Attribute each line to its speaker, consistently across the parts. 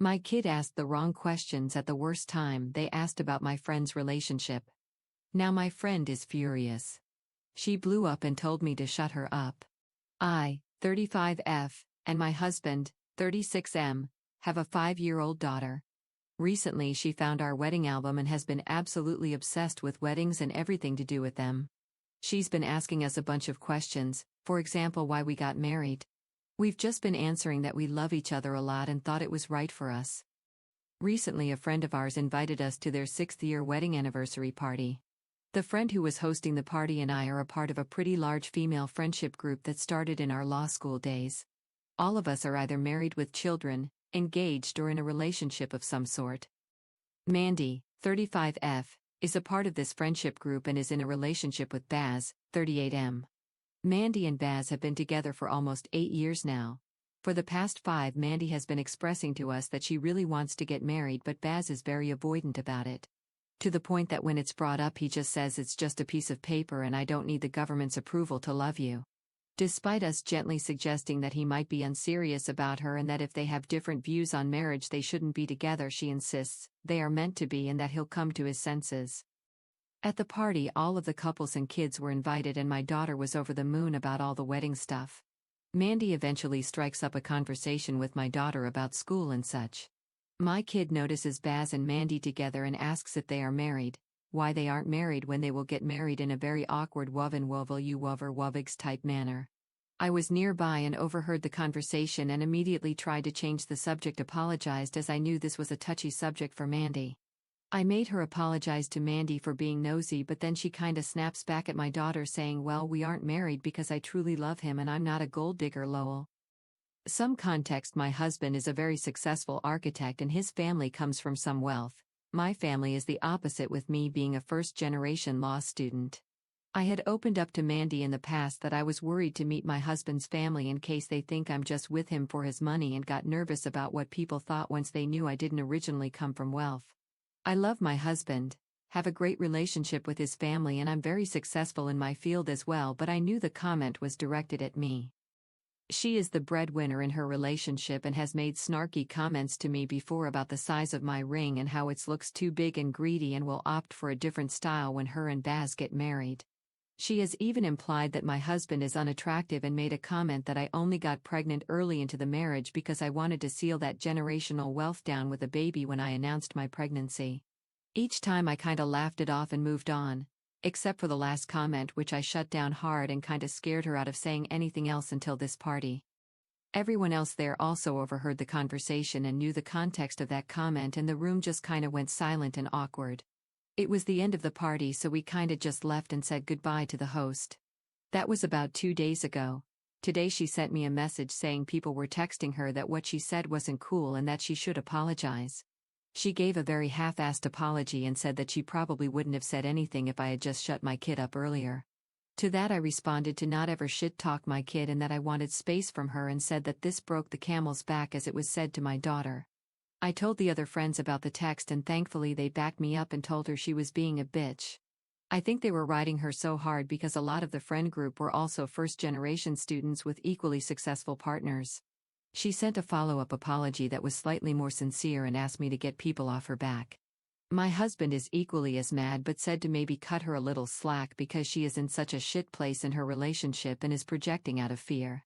Speaker 1: My kid asked the wrong questions at the worst time. They asked about my friend's relationship. Now my friend is furious. She blew up and told me to shut her up. I, 35F, and my husband, 36M, have a 5-year-old daughter. Recently she found our wedding album and has been absolutely obsessed with weddings and everything to do with them. She's been asking us a bunch of questions, for example why we got married. We've just been answering that we love each other a lot and thought it was right for us. Recently a friend of ours invited us to their 6th-year wedding anniversary party. The friend who was hosting the party and I are a part of a pretty large female friendship group that started in our law school days. All of us are either married with children, engaged or in a relationship of some sort. Mandy, 35F, is a part of this friendship group and is in a relationship with Baz, 38M. Mandy and Baz have been together for almost 8 years now. For the past 5, Mandy has been expressing to us that she really wants to get married, but Baz is very avoidant about it. To the point that when it's brought up he just says it's just a piece of paper and I don't need the government's approval to love you. Despite us gently suggesting that he might be unserious about her and that if they have different views on marriage they shouldn't be together, she insists they are meant to be and that he'll come to his senses. At the party all of the couples and kids were invited and my daughter was over the moon about all the wedding stuff. Mandy eventually strikes up a conversation with my daughter about school and such. My kid notices Baz and Mandy together and asks if they are married, why they aren't married when they will get married in a very awkward woven wovel you wover wovigs type manner. I was nearby and overheard the conversation and immediately tried to change the subject, apologized as I knew this was a touchy subject for Mandy. I made her apologize to Mandy for being nosy, but then she kinda snaps back at my daughter saying, well, we aren't married because I truly love him and I'm not a gold digger lol. Some context: my husband is a very successful architect and his family comes from some wealth. My family is the opposite, with me being a first-generation law student. I had opened up to Mandy in the past that I was worried to meet my husband's family in case they think I'm just with him for his money and got nervous about what people thought once they knew I didn't originally come from wealth. I love my husband, have a great relationship with his family, and I'm very successful in my field as well, but I knew the comment was directed at me. She is the breadwinner in her relationship and has made snarky comments to me before about the size of my ring and how it looks too big and greedy and will opt for a different style when her and Baz get married. She has even implied that my husband is unattractive and made a comment that I only got pregnant early into the marriage because I wanted to seal that generational wealth down with a baby when I announced my pregnancy. Each time I kinda laughed it off and moved on, except for the last comment, which I shut down hard and kinda scared her out of saying anything else until this party. Everyone else there also overheard the conversation and knew the context of that comment, and the room just kinda went silent and awkward. It was the end of the party, so we kinda just left and said goodbye to the host. That was about 2 days ago. Today she sent me a message saying people were texting her that what she said wasn't cool and that she should apologize. She gave a very half-assed apology and said that she probably wouldn't have said anything if I had just shut my kid up earlier. To that I responded to not ever shit-talk my kid and that I wanted space from her, and said that this broke the camel's back, as it was said to my daughter. I told the other friends about the text and thankfully they backed me up and told her she was being a bitch. I think they were riding her so hard because a lot of the friend group were also first-generation students with equally successful partners. She sent a follow-up apology that was slightly more sincere and asked me to get people off her back. My husband is equally as mad, but said to maybe cut her a little slack because she is in such a shit place in her relationship and is projecting out of fear.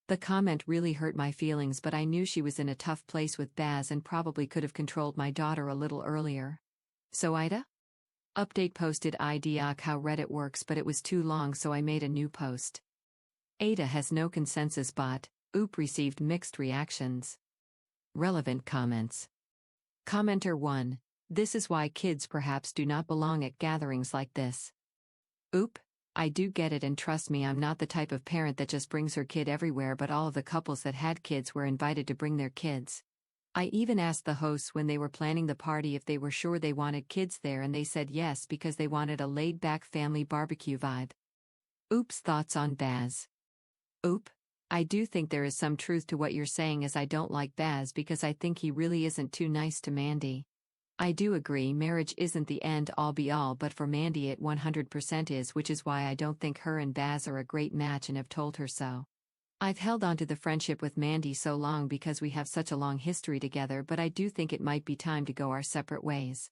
Speaker 1: The comment really hurt my feelings, but I knew she was in a tough place with Baz and probably could have controlled my daughter a little earlier. So Ida? Update posted IDOC how Reddit works, but it was too long, so I made a new post. Ada has no consensus bot. Oop received mixed reactions. Relevant comments. Commenter 1. This is why kids perhaps do not belong at gatherings like this. Oop. I do get it, and trust me, I'm not the type of parent that just brings her kid everywhere, but all of the couples that had kids were invited to bring their kids. I even asked the hosts when they were planning the party if they were sure they wanted kids there, and they said yes because they wanted a laid-back family barbecue vibe. Oops. Thoughts on Baz. Oop. I do think there is some truth to what you're saying, as I don't like Baz because I think he really isn't too nice to Mandy. I do agree marriage isn't the end-all be-all, but for Mandy it 100% is, which is why I don't think her and Baz are a great match and have told her so. I've held on to the friendship with Mandy so long because we have such a long history together, but I do think it might be time to go our separate ways.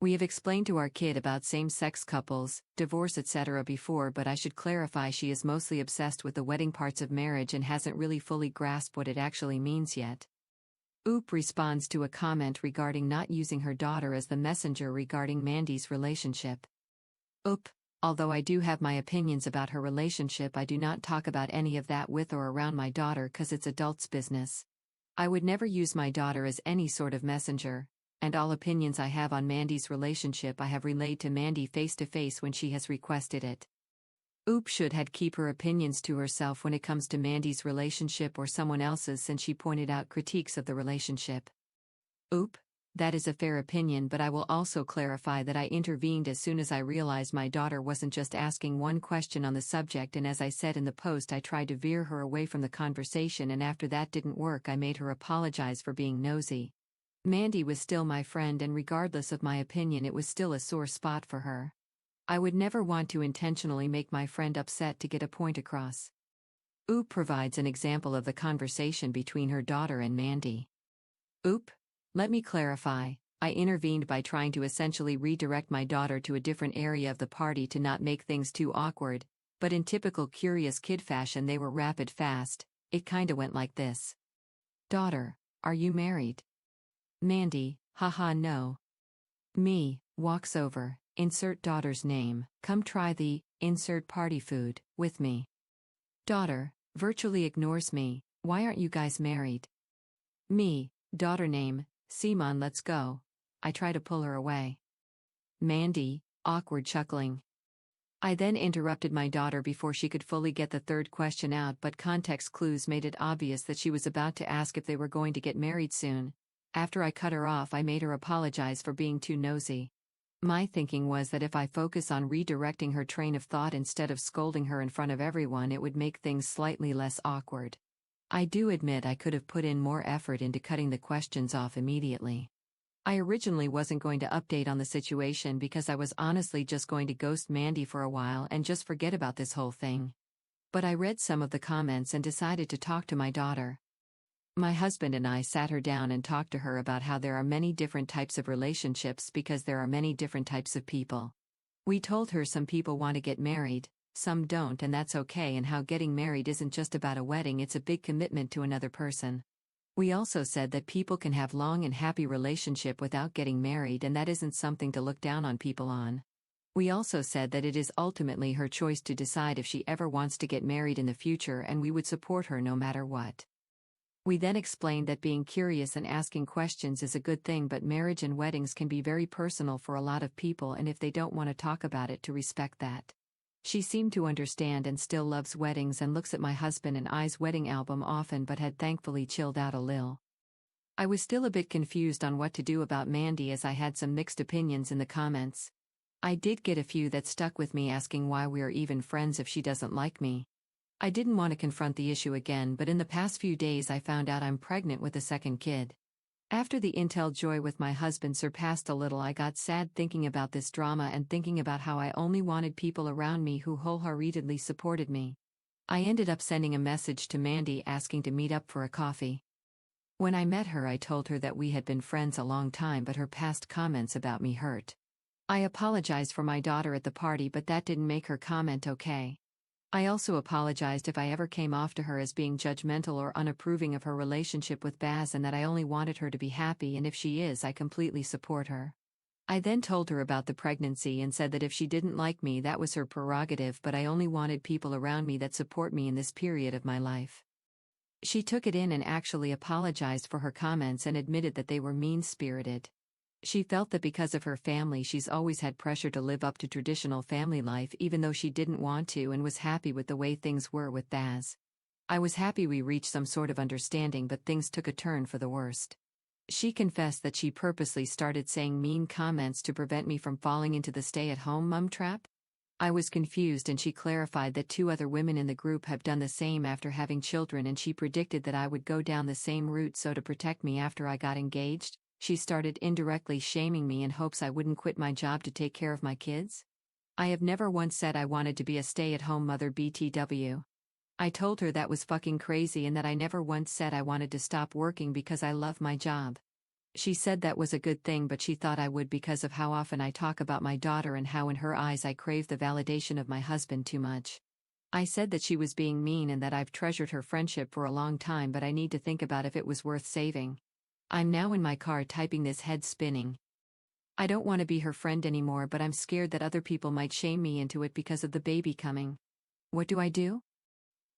Speaker 1: We have explained to our kid about same-sex couples, divorce etc. before, but I should clarify she is mostly obsessed with the wedding parts of marriage and hasn't really fully grasped what it actually means yet. Oop responds to a comment regarding not using her daughter as the messenger regarding Mandy's relationship. Oop. Although I do have my opinions about her relationship, I do not talk about any of that with or around my daughter cause it's adults' business. I would never use my daughter as any sort of messenger, and all opinions I have on Mandy's relationship I have relayed to Mandy face to face when she has requested it. Oop should had keep her opinions to herself when it comes to Mandy's relationship or someone else's, since she pointed out critiques of the relationship. Oop. That is a fair opinion, but I will also clarify that I intervened as soon as I realized my daughter wasn't just asking one question on the subject, and as I said in the post, I tried to veer her away from the conversation, and after that didn't work, I made her apologize for being nosy. Mandy was still my friend, and regardless of my opinion, it was still a sore spot for her. I would never want to intentionally make my friend upset to get a point across. Oop provides an example of the conversation between her daughter and Mandy. Oop. Let me clarify, I intervened by trying to essentially redirect my daughter to a different area of the party to not make things too awkward, but in typical curious kid fashion they were rapid fast. It kinda went like this. Daughter, are you married? Mandy, haha no. Me, walks over, insert daughter's name, come try the, insert party food, with me. Daughter, virtually ignores me, why aren't you guys married? Me, daughter name, Simon, let's go. I try to pull her away. Mandy, awkward chuckling. I then interrupted my daughter before she could fully get the third question out, but context clues made it obvious that she was about to ask if they were going to get married soon. After I cut her off, I made her apologize for being too nosy. My thinking was that if I focus on redirecting her train of thought instead of scolding her in front of everyone, it would make things slightly less awkward. I do admit I could have put in more effort into cutting the questions off immediately. I originally wasn't going to update on the situation because I was honestly just going to ghost Mandy for a while and just forget about this whole thing. But I read some of the comments and decided to talk to my daughter. My husband and I sat her down and talked to her about how there are many different types of relationships because there are many different types of people. We told her some people want to get married, some don't, and that's okay, and how getting married isn't just about a wedding, it's a big commitment to another person. We also said that people can have long and happy relationship without getting married, and that isn't something to look down on people on. We also said that it is ultimately her choice to decide if she ever wants to get married in the future, and we would support her no matter what. We then explained that being curious and asking questions is a good thing, but marriage and weddings can be very personal for a lot of people, and if they don't want to talk about it, to respect that. She seemed to understand and still loves weddings and looks at my husband and I's wedding album often, but had thankfully chilled out a lil. I was still a bit confused on what to do about Mandy, as I had some mixed opinions in the comments. I did get a few that stuck with me, asking why we are even friends if she doesn't like me. I didn't want to confront the issue again, but in the past few days I found out I'm pregnant with a second kid. After the intel joy with my husband surpassed a little, I got sad thinking about this drama and thinking about how I only wanted people around me who wholeheartedly supported me. I ended up sending a message to Mandy asking to meet up for a coffee. When I met her, I told her that we had been friends a long time, but her past comments about me hurt. I apologized for my daughter at the party, but that didn't make her comment okay. I also apologized if I ever came off to her as being judgmental or unapproving of her relationship with Baz, and that I only wanted her to be happy, and if she is, I completely support her. I then told her about the pregnancy and said that if she didn't like me, that was her prerogative, but I only wanted people around me that support me in this period of my life. She took it in and actually apologized for her comments and admitted that they were mean-spirited. She felt that because of her family, she's always had pressure to live up to traditional family life even though she didn't want to, and was happy with the way things were with Baz. I was happy we reached some sort of understanding, but things took a turn for the worst. She confessed that she purposely started saying mean comments to prevent me from falling into the stay-at-home mom trap. I was confused, and she clarified that 2 other women in the group have done the same after having children, and she predicted that I would go down the same route, so to protect me after I got engaged, she started indirectly shaming me in hopes I wouldn't quit my job to take care of my kids. I have never once said I wanted to be a stay-at-home mother BTW. I told her that was fucking crazy and that I never once said I wanted to stop working because I love my job. She said that was a good thing, but she thought I would because of how often I talk about my daughter and how in her eyes I crave the validation of my husband too much. I said that she was being mean and that I've treasured her friendship for a long time, but I need to think about if it was worth saving. I'm now in my car typing this, head spinning. I don't want to be her friend anymore, but I'm scared that other people might shame me into it because of the baby coming. What do I do?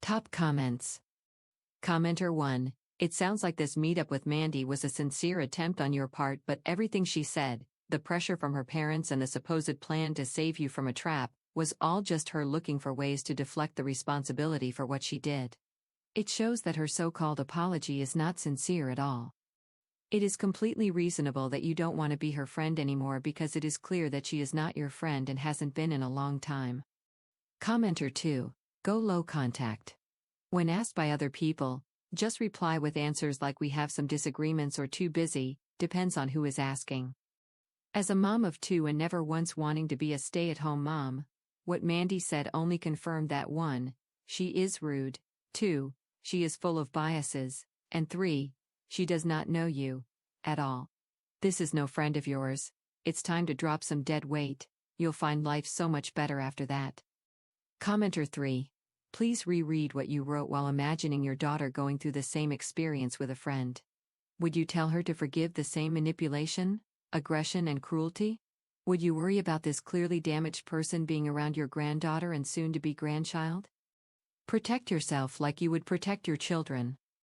Speaker 1: Top comments. Commenter 1. It sounds like this meetup with Mandy was a sincere attempt on your part, but everything she said, the pressure from her parents and the supposed plan to save you from a trap, was all just her looking for ways to deflect the responsibility for what she did. It shows that her so-called apology is not sincere at all. It is completely reasonable that you don't want to be her friend anymore because it is clear that she is not your friend and hasn't been in a long time. Commenter 2. Go low contact. When asked by other people, just reply with answers like "we have some disagreements" or "too busy," depends on who is asking. As a mom of 2 and never once wanting to be a stay-at-home mom, what Mandy said only confirmed that 1. She is rude, 2. She is full of biases, and 3. She does not know you at all. This is no friend of yours. It's time to drop some dead weight. You'll find life so much better after that. Commenter 3. Please reread what you wrote while imagining your daughter going through the same experience with a friend. Would you tell her to forgive the same manipulation, aggression, and cruelty? Would you worry about this clearly damaged person being around your granddaughter and soon-to-be grandchild? Protect yourself like you would protect your children.